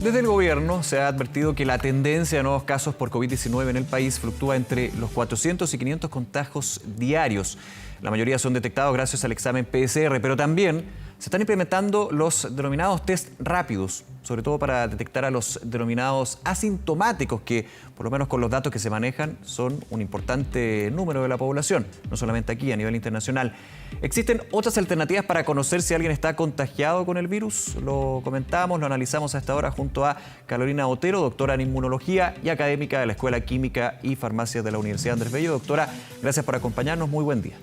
Desde el gobierno se ha advertido que la tendencia de nuevos casos por COVID-19 en el país fluctúa entre los 400 y 500 contagios diarios. La mayoría son detectados gracias al examen PCR, pero también se están implementando los denominados test rápidos, sobre todo para detectar a los denominados asintomáticos, que por lo menos con los datos que se manejan son un importante número de la población, no solamente aquí, a nivel internacional. ¿Existen otras alternativas para conocer si alguien está contagiado con el virus? Lo comentamos, lo analizamos a esta hora junto a Carolina Otero, doctora en inmunología y académica de la Escuela Química y Farmacia de la Universidad Andrés Bello. Doctora, gracias por acompañarnos, muy buen día.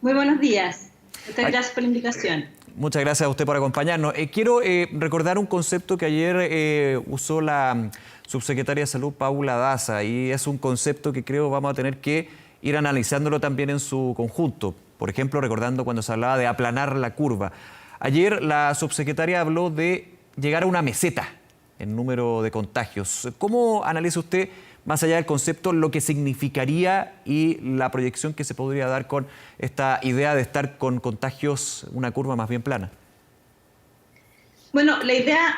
Muy buenos días. Muchas gracias por la invitación. Muchas gracias a usted por acompañarnos. Quiero recordar un concepto que ayer usó la subsecretaria de Salud, Paula Daza, y es un concepto que creo vamos a tener que ir analizándolo también en su conjunto. Por ejemplo, recordando cuando se hablaba de aplanar la curva. Ayer la subsecretaria habló de llegar a una meseta en número de contagios. ¿Cómo analiza usted, más allá del concepto, lo que significaría y la proyección que se podría dar con esta idea de estar con contagios, una curva más bien plana? Bueno, la idea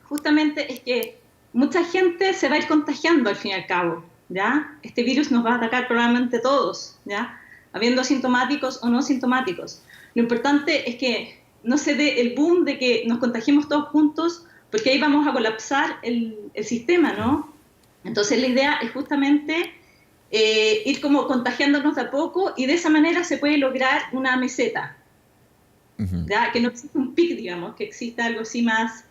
justamente es que mucha gente se va a ir contagiando al fin y al cabo, ¿ya? Este virus nos va a atacar probablemente todos, ¿ya? Habiendo asintomáticos o no sintomáticos. Lo importante es que no se dé el boom de que nos contagiemos todos juntos, porque ahí vamos a colapsar el sistema, ¿no? Entonces la idea es justamente ir como contagiándonos de a poco, y de esa manera se puede lograr una meseta. ¿Ya? Que no existe un pic, digamos, que exista algo así más,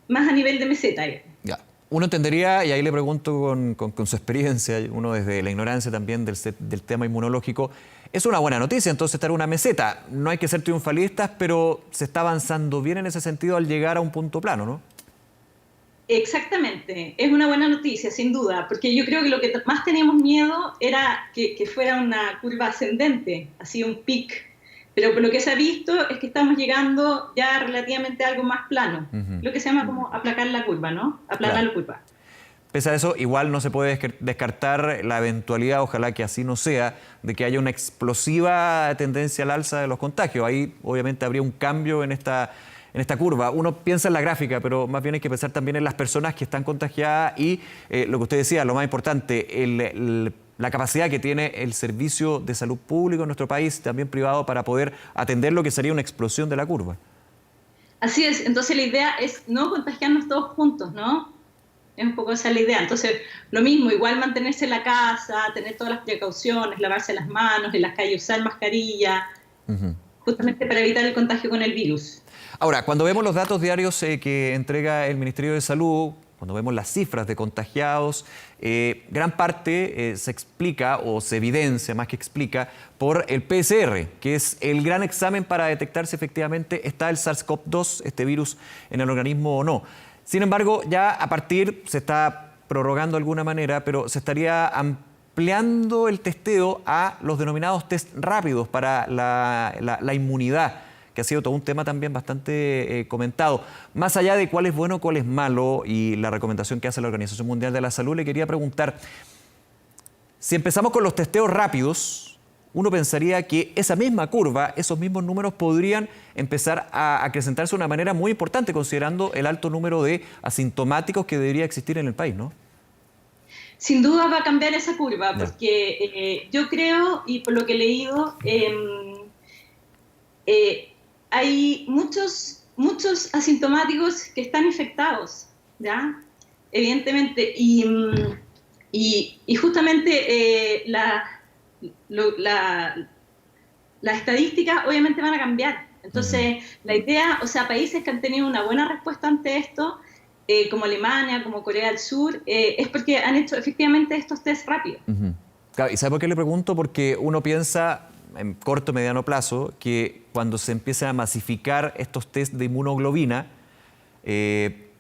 más a nivel de meseta. Ya. Uno entendería, y ahí le pregunto con su experiencia, uno desde la ignorancia también del tema inmunológico, es una buena noticia entonces estar en una meseta. No hay que ser triunfalistas, pero se está avanzando bien en ese sentido al llegar a un punto plano, ¿no? Exactamente, es una buena noticia, sin duda, porque yo creo que lo que más teníamos miedo era que fuera una curva ascendente, así un pic, pero por lo que se ha visto es que estamos llegando ya relativamente a algo más plano, lo que se llama como aplacar la curva, ¿no? Aplanar la curva. Pese a eso, igual no se puede descartar la eventualidad, ojalá que así no sea, de que haya una explosiva tendencia al alza de los contagios. Ahí obviamente habría un cambio en esta curva. Uno piensa en la gráfica, pero más bien hay que pensar también en las personas que están contagiadas y lo que usted decía, lo más importante, la capacidad que tiene el servicio de salud público en nuestro país, también privado, para poder atender lo que sería una explosión de la curva. Así es, entonces la idea es no contagiarnos todos juntos, ¿no? Es un poco esa la idea. Entonces, lo mismo, igual mantenerse en la casa, tener todas las precauciones, lavarse las manos, en las calles usar mascarilla, justamente para evitar el contagio con el virus. Ahora, cuando vemos los datos diarios que entrega el Ministerio de Salud, cuando vemos las cifras de contagiados, gran parte se explica o se evidencia, más que explica, por el PCR, que es el gran examen para detectar si efectivamente está el SARS-CoV-2, este virus, en el organismo o no. Sin embargo, ya a partir, se está prorrogando de alguna manera, pero se estaría ampliando el testeo a los denominados test rápidos para la inmunidad, que ha sido todo un tema también bastante comentado. Más allá de cuál es bueno, cuál es malo y la recomendación que hace la Organización Mundial de la Salud, le quería preguntar, si empezamos con los testeos rápidos, uno pensaría que esa misma curva, esos mismos números podrían empezar a acrecentarse de una manera muy importante, considerando el alto número de asintomáticos que debería existir en el país, ¿no? Sin duda va a cambiar esa curva, porque yo creo, y por lo que he leído, hay muchos asintomáticos que están infectados, ¿ya? Evidentemente, y justamente las estadísticas obviamente van a cambiar. Entonces, la idea, o sea, países que han tenido una buena respuesta ante esto, como Alemania, como Corea del Sur, es porque han hecho efectivamente estos test rápidos. Claro, ¿y sabe por qué le pregunto? Porque uno piensa en corto o mediano plazo que cuando se empiecen a masificar estos test de inmunoglobina,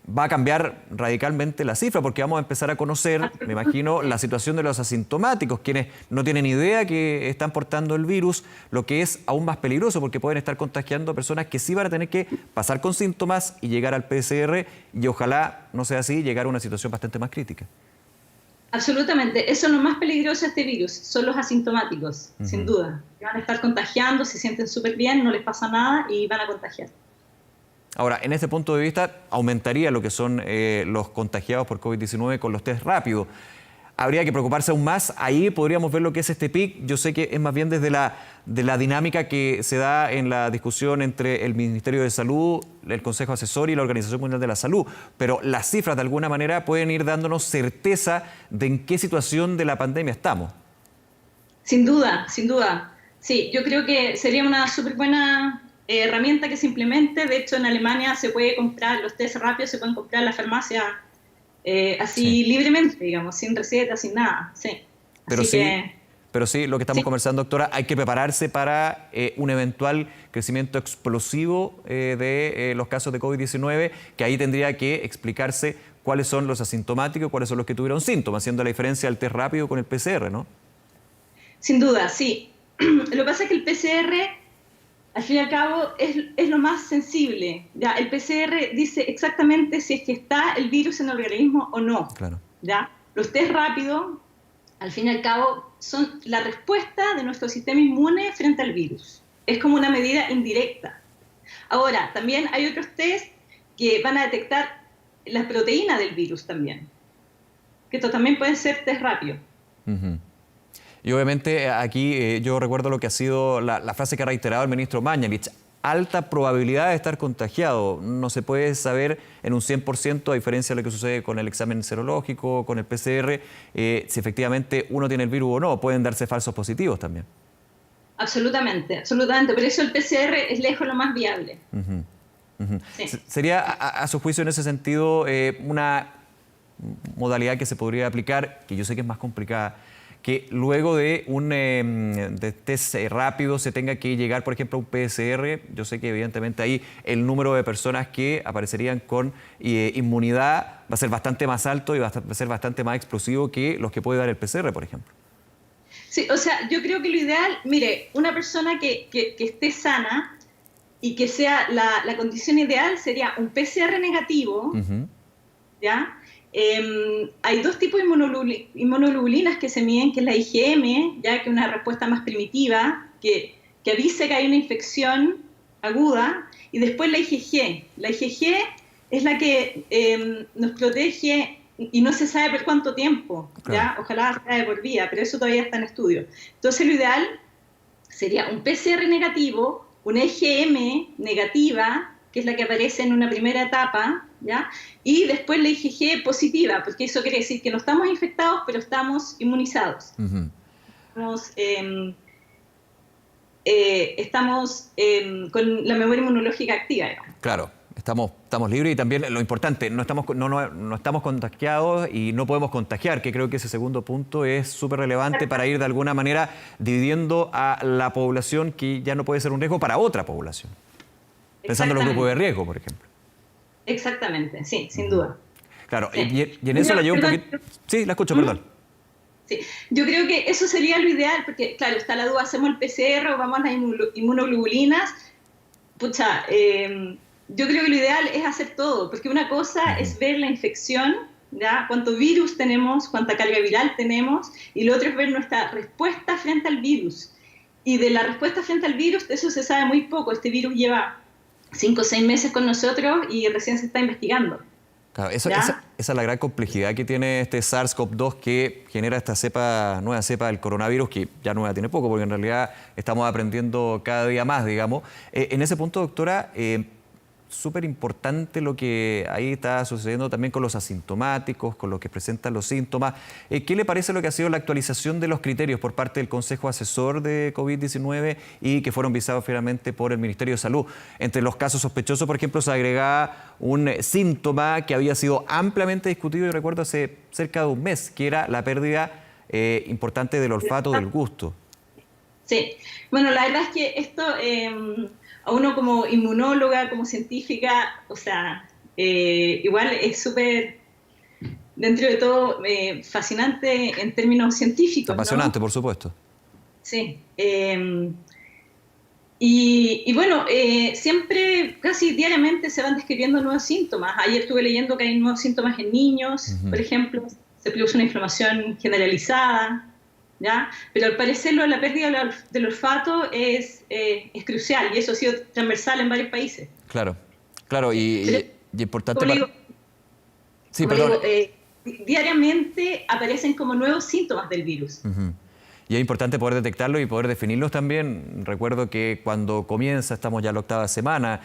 va a cambiar radicalmente la cifra, porque vamos a empezar a conocer, me imagino, la situación de los asintomáticos, quienes no tienen idea que están portando el virus, lo que es aún más peligroso, porque pueden estar contagiando a personas que sí van a tener que pasar con síntomas y llegar al PCR, y ojalá no sea así, llegar a una situación bastante más crítica. Absolutamente, eso es lo más peligroso de este virus, son los asintomáticos, sin duda. Van a estar contagiando, se sienten súper bien, no les pasa nada y van a contagiar. Ahora, en este punto de vista, aumentaría lo que son los contagiados por COVID-19 con los test rápidos. Habría que preocuparse aún más. Ahí podríamos ver lo que es este pic. Yo sé que es más bien desde la dinámica que se da en la discusión entre el Ministerio de Salud, el Consejo Asesor y la Organización Mundial de la Salud. Pero las cifras, de alguna manera, pueden ir dándonos certeza de en qué situación de la pandemia estamos. Sin duda, sin duda. Sí, yo creo que sería una súper buena herramienta que se implemente. De hecho, en Alemania se puede comprar, los test rápidos se pueden comprar en la farmacia así libremente, digamos, sin receta, sin nada. Sí. Pero sí, lo que estamos conversando, doctora, hay que prepararse para un eventual crecimiento explosivo de los casos de COVID-19, que ahí tendría que explicarse cuáles son los asintomáticos, cuáles son los que tuvieron síntomas, haciendo la diferencia del test rápido con el PCR, ¿no? Sin duda, sí. Lo que pasa es que el PCR, al fin y al cabo, es lo más sensible. ¿Ya? El PCR dice exactamente si es que está el virus en el organismo o no. Claro. ¿Ya? Los test rápidos, al fin y al cabo, son la respuesta de nuestro sistema inmune frente al virus. Es como una medida indirecta. Ahora, también hay otros test que van a detectar las proteínas del virus también. Que esto también pueden ser test rápidos. Uh-huh. Y obviamente aquí yo recuerdo lo que ha sido la frase que ha reiterado el ministro Mañalich: alta probabilidad de estar contagiado. No se puede saber en un 100%, a diferencia de lo que sucede con el examen serológico, con el PCR, si efectivamente uno tiene el virus o no. Pueden darse falsos positivos también. Absolutamente, absolutamente. Por eso el PCR es lejos lo más viable. Uh-huh. Uh-huh. Sí. ¿Sería, a su juicio, en ese sentido, una modalidad que se podría aplicar, que yo sé que es más complicada, que luego de un de test rápido se tenga que llegar, por ejemplo, a un PCR? Yo sé que evidentemente ahí el número de personas que aparecerían con inmunidad va a ser bastante más alto y va a ser bastante más explosivo que los que puede dar el PCR, por ejemplo. Sí, o sea, yo creo que lo ideal, mire, una persona que esté sana y que sea la condición ideal sería un PCR negativo, Uh-huh. ¿ya? Hay dos tipos de inmunoglobulinas que se miden, que es la IgM, ya que es una respuesta más primitiva, que avisa que hay una infección aguda, y después la IgG. La IgG es la que nos protege y no se sabe por cuánto tiempo, ¿ya? Claro. Ojalá sea de por vida, pero eso todavía está en estudio. Entonces lo ideal sería un PCR negativo, una IgM negativa, que es la que aparece en una primera etapa, ¿ya? Y después la IgG positiva, porque eso quiere decir que no estamos infectados, pero estamos inmunizados. Uh-huh. Estamos con la memoria inmunológica activa, digamos. Claro, estamos libres, y también lo importante, no estamos contagiados y no podemos contagiar, que creo que ese segundo punto es súper relevante para ir de alguna manera dividiendo a la población que ya no puede ser un riesgo para otra población. Pensando en los grupos de riesgo, por ejemplo. Exactamente, sí, sin duda. Claro, Sí. y en eso la llevo un poquito... Sí, la escucho, perdón. Sí, yo creo que eso sería lo ideal, porque claro, está la duda, ¿hacemos el PCR o vamos a las inmunoglobulinas? Pucha, yo creo que lo ideal es hacer todo, porque una cosa es ver la infección, ¿ya? Cuánto virus tenemos, cuánta carga viral tenemos, y lo otro es ver nuestra respuesta frente al virus. Y de la respuesta frente al virus, de eso se sabe muy poco. Este virus lleva 5 o 6 meses con nosotros y recién se está investigando. Claro, esa es la gran complejidad que tiene este SARS-CoV-2, que genera esta nueva cepa del coronavirus, que ya nueva tiene poco, porque en realidad estamos aprendiendo cada día más, digamos. En ese punto, doctora, súper importante lo que ahí está sucediendo también con los asintomáticos, con los que presentan los síntomas. ¿Qué le parece lo que ha sido la actualización de los criterios por parte del Consejo Asesor de COVID-19 y que fueron visados finalmente por el Ministerio de Salud? Entre los casos sospechosos, por ejemplo, se agregaba un síntoma que había sido ampliamente discutido, y recuerdo hace cerca de un mes, que era la pérdida importante del olfato, del gusto. Sí, bueno, la verdad es que esto... a uno como inmunóloga, como científica, o sea, igual es súper, dentro de todo, fascinante en términos científicos, Apasionante, ¿no? por supuesto. Sí. Y bueno, siempre, casi diariamente se van describiendo nuevos síntomas. Ayer estuve leyendo que hay nuevos síntomas en niños, por ejemplo, se produce una inflamación generalizada, ¿ya? Pero al parecer lo de la pérdida del olfato es crucial, y eso ha sido transversal en varios países. Claro. Claro, Pero, y importante como le para... digo, Sí, como le perdón. digo, diariamente aparecen como nuevos síntomas del virus. Ujú. Y es importante poder detectarlo y poder definirlos también. Recuerdo que cuando comienza, estamos ya en la 8ª semana,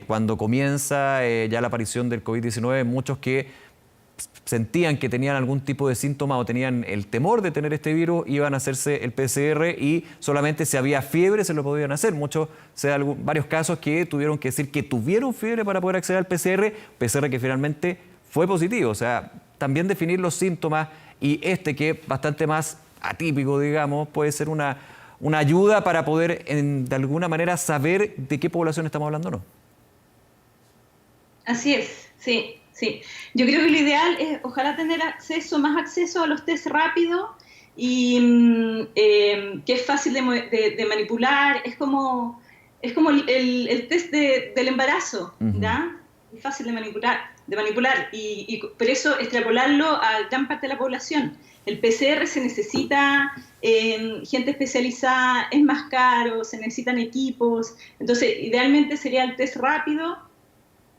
cuando comienza ya la aparición del COVID-19, muchos que sentían que tenían algún tipo de síntoma o tenían el temor de tener este virus, iban a hacerse el PCR y solamente si había fiebre se lo podían hacer. Varios casos que tuvieron que decir que tuvieron fiebre para poder acceder al PCR que finalmente fue positivo. O sea, también definir los síntomas y que es bastante más atípico, digamos, puede ser una ayuda para poder de alguna manera saber de qué población estamos hablando o no. Así es, sí, sí. Yo creo que lo ideal es ojalá tener más acceso a los test rápidos y que es fácil de manipular, es como el test del embarazo, Ujú. ¿ya? Es fácil de manipular y por eso extrapolarlo a gran parte de la población. El PCR se necesita gente especializada, es más caro, se necesitan equipos, entonces idealmente sería el test rápido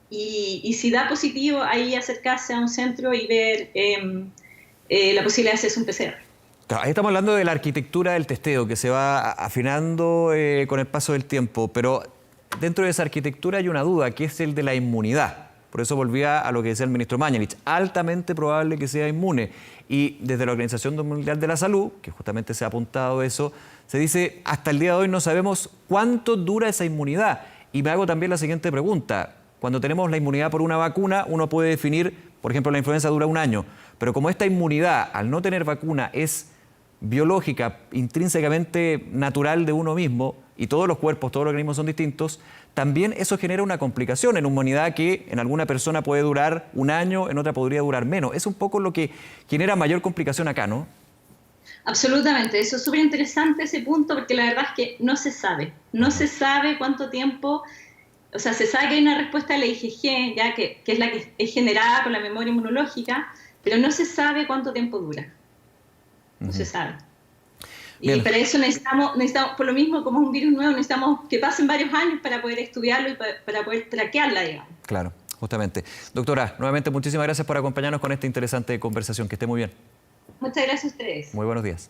y si da positivo, ahí acercarse a un centro y ver la posibilidad de hacerse un PCR. Claro, ahí estamos hablando de la arquitectura del testeo que se va afinando con el paso del tiempo, pero dentro de esa arquitectura hay una duda, que es el de la inmunidad. Por eso volvía a lo que decía el ministro Mañalich, altamente probable que sea inmune. Y desde la Organización Mundial de la Salud, que justamente se ha apuntado eso, se dice, hasta el día de hoy no sabemos cuánto dura esa inmunidad. Y me hago también la siguiente pregunta. Cuando tenemos la inmunidad por una vacuna, uno puede definir, por ejemplo, la influenza dura un año, pero como esta inmunidad, al no tener vacuna, es biológica, intrínsecamente natural de uno mismo, y todos los cuerpos, todos los organismos son distintos, también eso genera una complicación en una inmunidad que en alguna persona puede durar un año, en otra podría durar menos. Es un poco lo que genera mayor complicación acá, ¿no? Absolutamente, eso es súper interesante ese punto porque la verdad es que no se sabe cuánto tiempo, o sea, se sabe que hay una respuesta a la IgG, ya que es la que es generada con la memoria inmunológica, pero no se sabe cuánto tiempo dura, no se sabe. Y Bien, para eso necesitamos, por lo mismo, como es un virus nuevo, necesitamos que pasen varios años para poder estudiarlo y para poder traquearla, digamos. claro, justamente. Doctora, nuevamente muchísimas gracias por acompañarnos con esta interesante conversación. Que esté muy bien. Muchas gracias a ustedes. Muy buenos días.